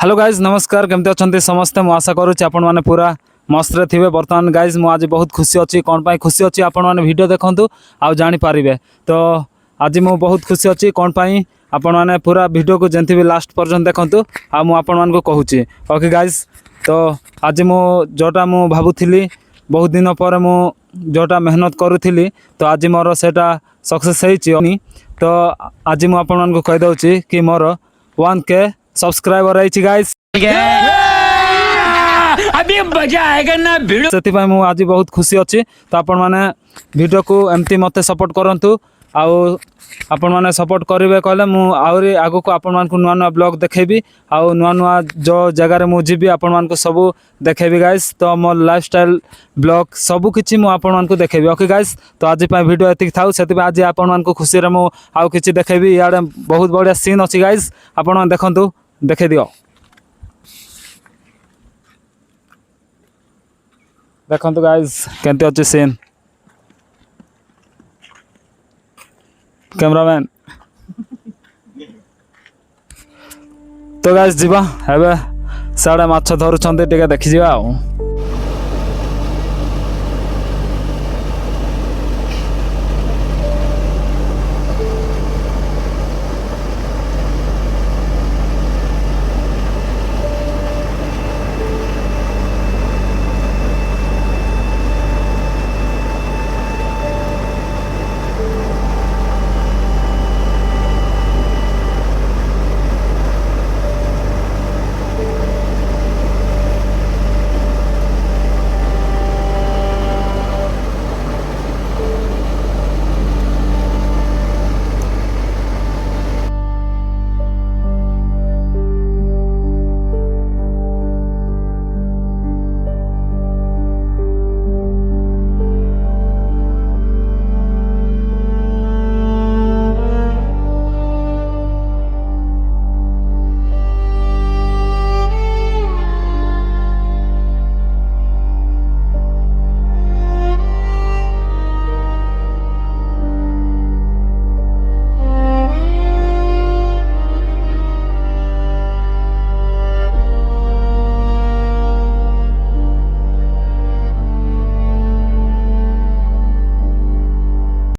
Hello guys नमस्कार केमती अच्छा समस्ते मु आशा करुच्ची आपण मैंने पूरा मस्त थे। बर्तमान गाइज मु आज बहुत खुशी अच्छी कौन पाई खुशी अच्छी आपण मैंने वीडियो देखूँ आउ जानीपारे। तो आज मु बहुत खुशी अच्छी कौन पाई आपण मैंने पूरा वीडियो को जमी भी लास्ट पर्यटन देखूँ आ मुझे कहूँ ओके गाइज। तो आज मु जोटा मु भावुली बहुत दिन पर मु जोटा मेहनत करूली तो आज मोर सेटा सक्सेस होनी। तो आज मु आपण मानक कहीदे कि मोर 1K सब्सक्राइबर आई गाइस अभी मजा आएगा ना वीडियो से मु आज बहुत खुशी अच्छी। तो आपण माने वीडियो को एमती मते सपोर्ट करंतु आउ आपण माने सपोर्ट करेंगे कहले मु आउरी आगो को आपण मान को नुआ नुआ ब्लॉग देखेबी आउ नुआ नुआ जो जगह रे मु जीबी आपण मान को सब देखेबी गाइस। तो मो लाइफस्टाइल ब्लॉग सब किछि मु आपण मान को देखेबी ओके गाइस। तो आज पय वीडियो एतिक थाउ सेति आज आपण मान को खुशी रे मु आउ किछि देखेबी। याडे बहुत बढ़िया सीन अछि गाइस आपण मान देखंतु देखे दियो देखंतु गाइस केंते अछि सीन कैमरामैन। तो गाइस जीवा एबे साडे माछ धरुछंते टिके देखि जीवा।